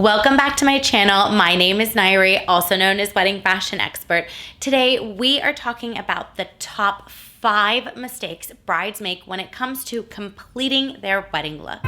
Welcome back to my channel. My name is Nayri, also known as Wedding Fashion Expert. Today, we are talking about the top 5 mistakes brides make when it comes to completing their wedding look.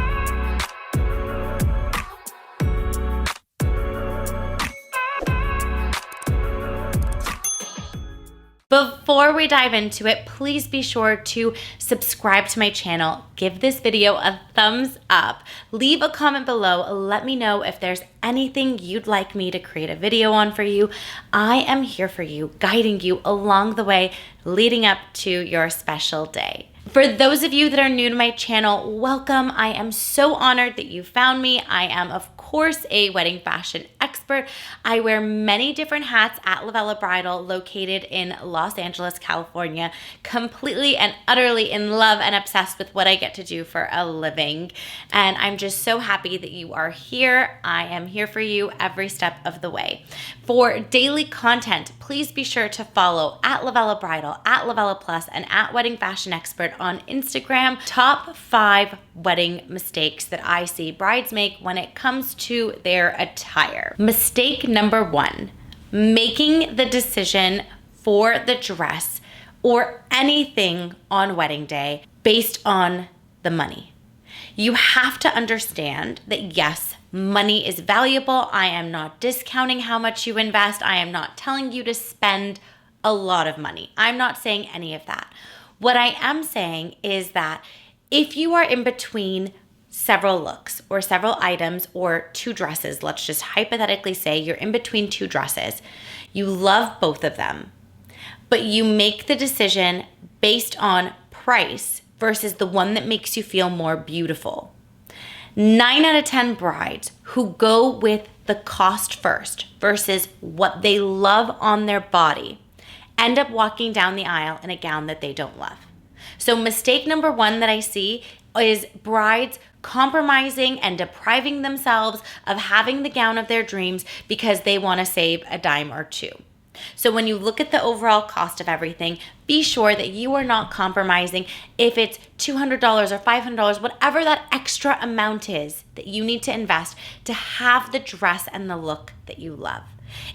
Before we dive into it, please be sure to subscribe to my channel, give this video a thumbs up, leave a comment below, let me know if there's anything you'd like me to create a video on for you. I am here for you, guiding you along the way, leading up to your special day. For those of you that are new to my channel, welcome. I am so honored that you found me. I am, of course, a wedding fashion expert. I wear many different hats at LOVELLA Bridal, located in Los Angeles, California, completely and utterly in love and obsessed with what I get to do for a living. And I'm just so happy that you are here. I am here for you every step of the way. For daily content, please be sure to follow at LOVELLA Bridal, at LOVELLA Plus, and at Wedding Fashion Expert on Instagram. Top 5 wedding mistakes that I see brides make when it comes to their attire. Mistake number 1, making the decision for the dress or anything on wedding day based on the money. You have to understand that yes, money is valuable. I am not discounting how much you invest. I am not telling you to spend a lot of money. I'm not saying any of that. What I am saying is that if you are in between several looks or several items or 2 dresses, let's just hypothetically say you're in between 2 dresses, you love both of them, but you make the decision based on price versus the one that makes you feel more beautiful. 9 out of 10 brides who go with the cost first versus what they love on their body end up walking down the aisle in a gown that they don't love. So mistake number 1 that I see is brides compromising and depriving themselves of having the gown of their dreams because they want to save a dime or 2. So when you look at the overall cost of everything, be sure that you are not compromising if it's $200 or $500, whatever that extra amount is that you need to invest to have the dress and the look that you love.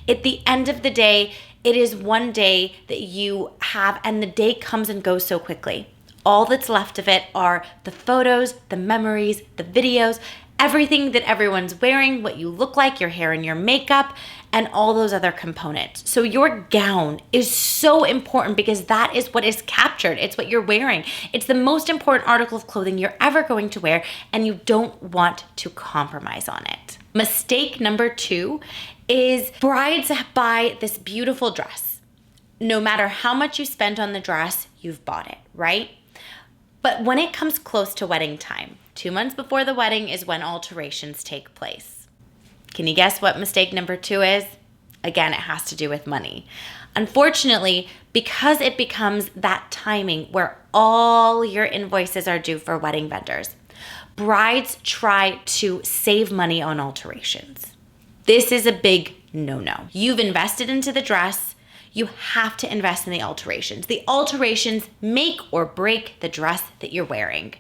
At the end of the day, it is one day that you have, and the day comes and goes so quickly. All that's left of it are the photos, the memories, the videos, everything that everyone's wearing, what you look like, your hair and your makeup, and all those other components. So your gown is so important because that is what is captured. It's what you're wearing. It's the most important article of clothing you're ever going to wear, and you don't want to compromise on it. Mistake number 2 is brides buy this beautiful dress. No matter how much you spent on the dress, you've bought it, right? But when it comes close to wedding time, 2 months before the wedding is when alterations take place. Can you guess what mistake number 2 is? Again, it has to do with money. Unfortunately, because it becomes that timing where all your invoices are due for wedding vendors, brides try to save money on alterations. This is a big no-no. You've invested into the dress. You have to invest in the alterations. The alterations make or break the dress that you're wearing.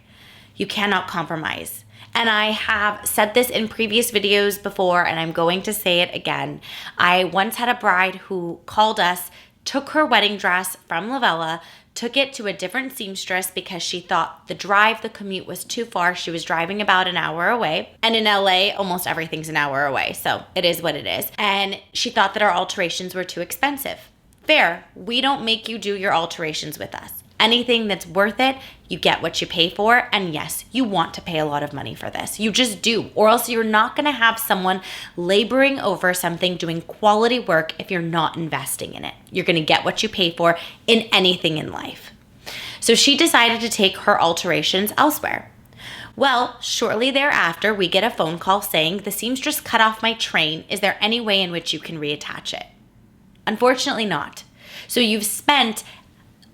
You cannot compromise. And I have said this in previous videos before, and I'm going to say it again. I once had a bride who called us, took her wedding dress from LOVELLA, took it to a different seamstress because she thought the commute was too far. She was driving about an hour away. And in LA, almost everything's an hour away. So it is what it is. And she thought that our alterations were too expensive. Fair. We don't make you do your alterations with us. Anything that's worth it, you get what you pay for. And yes, you want to pay a lot of money for this. You just do. Or else you're not going to have someone laboring over something, doing quality work if you're not investing in it. You're going to get what you pay for in anything in life. So she decided to take her alterations elsewhere. Well, shortly thereafter, we get a phone call saying, the seamstress cut off my train. Is there any way in which you can reattach it? Unfortunately not. So you've spent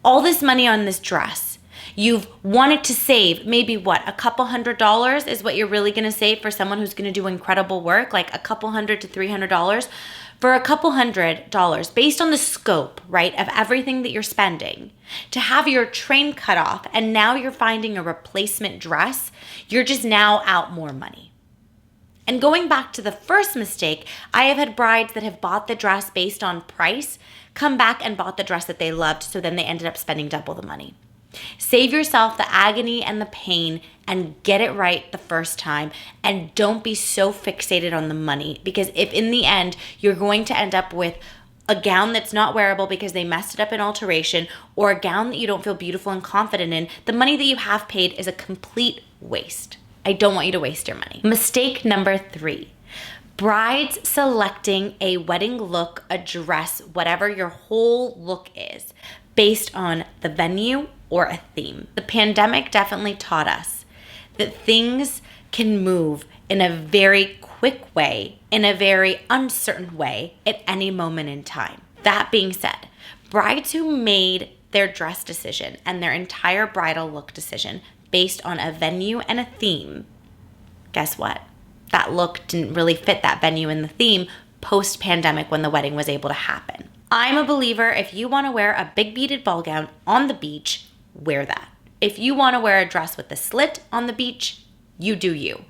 all this money on this dress. You've wanted to save maybe what, a couple $100 is what you're really going to save for someone who's going to do incredible work, like a couple $100 to $300. For a couple $100 based on the scope, right, of everything that you're spending, to have your train cut off and now you're finding a replacement dress, you're just now out more money. And going back to the first mistake, I have had brides that have bought the dress based on price, come back and bought the dress that they loved, so then they ended up spending double the money. Save yourself the agony and the pain and get it right the first time, and don't be so fixated on the money, because if in the end you're going to end up with a gown that's not wearable because they messed it up in alteration, or a gown that you don't feel beautiful and confident in, the money that you have paid is a complete waste. I don't want you to waste your money. Mistake number 3. Brides selecting a wedding look, a dress, whatever your whole look is, based on the venue or a theme. The pandemic definitely taught us that things can move in a very quick way, in a very uncertain way at any moment in time. That being said, brides who made their dress decision and their entire bridal look decision based on a venue and a theme, guess what? That look didn't really fit that venue and the theme post-pandemic when the wedding was able to happen. I'm a believer, if you want to wear a big beaded ball gown on the beach, wear that. If you want to wear a dress with a slit on the beach, you do you.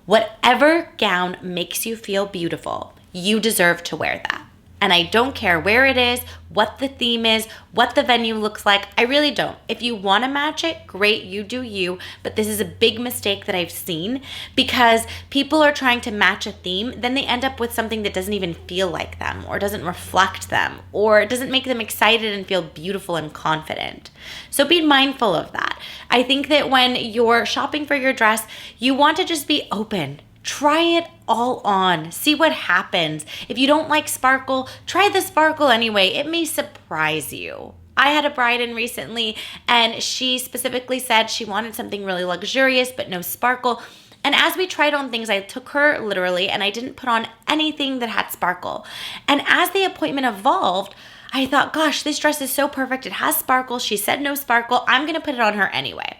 Whatever gown makes you feel beautiful, you deserve to wear that. And I don't care where it is, what the theme is, what the venue looks like. I really don't. If you want to match it, great, you do you. But this is a big mistake that I've seen, because people are trying to match a theme, then they end up with something that doesn't even feel like them, or doesn't reflect them, or doesn't make them excited and feel beautiful and confident. So be mindful of that. I think that when you're shopping for your dress, you want to just be open. Try it all on. See what happens. If you don't like sparkle, try the sparkle anyway. It may surprise you. I had a bride in recently, and she specifically said she wanted something really luxurious but no sparkle. And as we tried on things, I took her literally and I didn't put on anything that had sparkle. And as the appointment evolved, I thought, gosh, this dress is so perfect. It has sparkle. She said no sparkle. I'm going to put it on her anyway.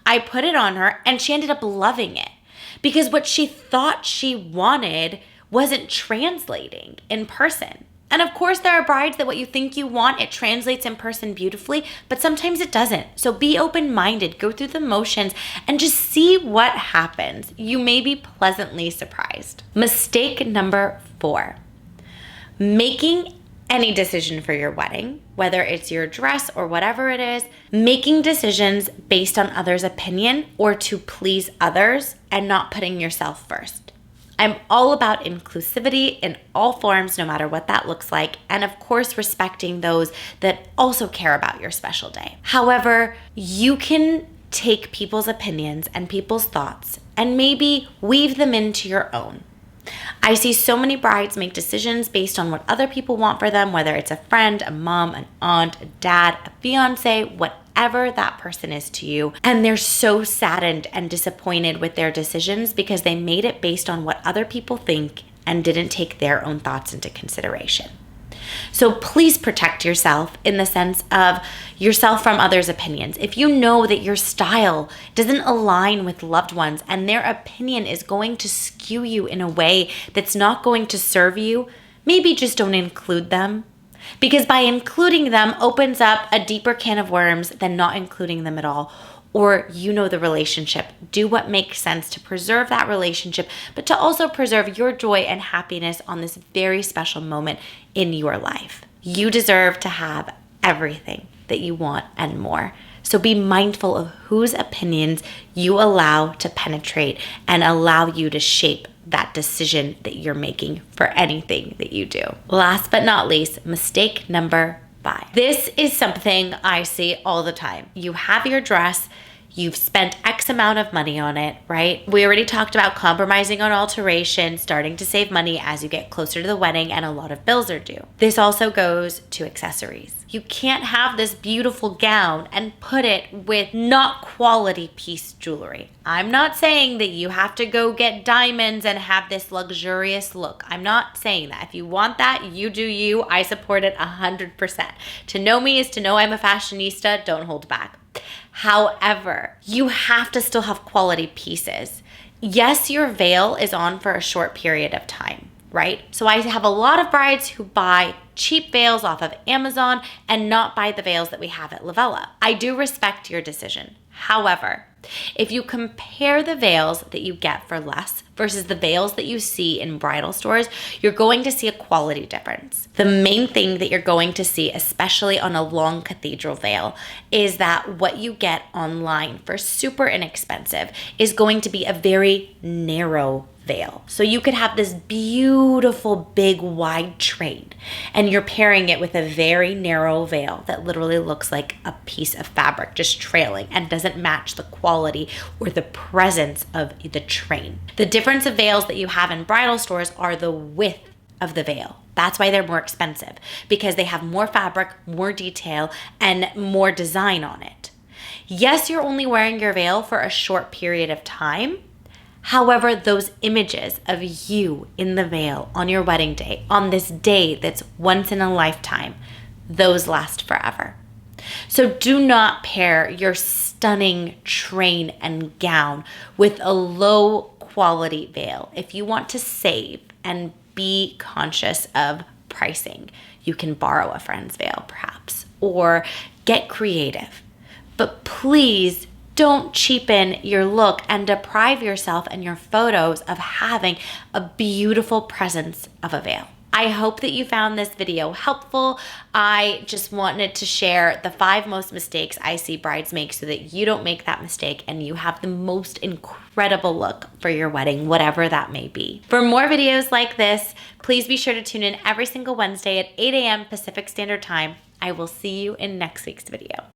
I put it on her and she ended up loving it, because what she thought she wanted wasn't translating in person. And of course, there are brides that what you think you want, it translates in person beautifully, but sometimes it doesn't. So be open-minded, go through the motions, and just see what happens. You may be pleasantly surprised. Mistake number 4, making any decision for your wedding, whether it's your dress or whatever it is, making decisions based on others' opinion or to please others and not putting yourself first. I'm all about inclusivity in all forms, no matter what that looks like, and of course respecting those that also care about your special day. However, you can take people's opinions and people's thoughts and maybe weave them into your own. I see so many brides make decisions based on what other people want for them, whether it's a friend, a mom, an aunt, a dad, a fiance, whatever that person is to you. And they're so saddened and disappointed with their decisions because they made it based on what other people think and didn't take their own thoughts into consideration. So please protect yourself in the sense of yourself from others' opinions. If you know that your style doesn't align with loved ones and their opinion is going to skew you in a way that's not going to serve you, maybe just don't include them. Because by including them opens up a deeper can of worms than not including them at all. Or you know the relationship. Do what makes sense to preserve that relationship, but to also preserve your joy and happiness on this very special moment in your life. You deserve to have everything that you want and more. So be mindful of whose opinions you allow to penetrate and allow you to shape that decision that you're making for anything that you do. Last but not least, mistake number 5. This is something I see all the time. You have your dress, you've spent X amount of money on it, right? We already talked about compromising on alteration, starting to save money as you get closer to the wedding, and a lot of bills are due. This also goes to accessories. You can't have this beautiful gown and put it with not quality piece jewelry. I'm not saying that you have to go get diamonds and have this luxurious look. I'm not saying that. If you want that, you do you. I support it 100%. To know me is to know I'm a fashionista. Don't hold back. However, you have to still have quality pieces. Yes, your veil is on for a short period of time, right? So I have a lot of brides who buy cheap veils off of Amazon and not buy the veils that we have at LOVELLA. I do respect your decision. However, If you compare the veils that you get for less versus the veils that you see in bridal stores, you're going to see a quality difference. The main thing that you're going to see, especially on a long cathedral veil, is that what you get online for super inexpensive is going to be a very narrow veil. So you could have this beautiful big wide train and you're pairing it with a very narrow veil that literally looks like a piece of fabric just trailing and doesn't match the quality or the presence of the train. The difference of veils that you have in bridal stores are the width of the veil. That's why they're more expensive, because they have more fabric, more detail, and more design on it. Yes, you're only wearing your veil for a short period of time. However, those images of you in the veil on your wedding day, on this day that's once in a lifetime, those last forever. So do not pair your stunning train and gown with a low quality veil. If you want to save and be conscious of pricing, you can borrow a friend's veil perhaps, or get creative. But please don't cheapen your look and deprive yourself and your photos of having a beautiful presence of a veil. I hope that you found this video helpful. I just wanted to share the 5 most mistakes I see brides make so that you don't make that mistake and you have the most incredible look for your wedding, whatever that may be. For more videos like this, please be sure to tune in every single Wednesday at 8 a.m. Pacific Standard Time. I will see you in next week's video.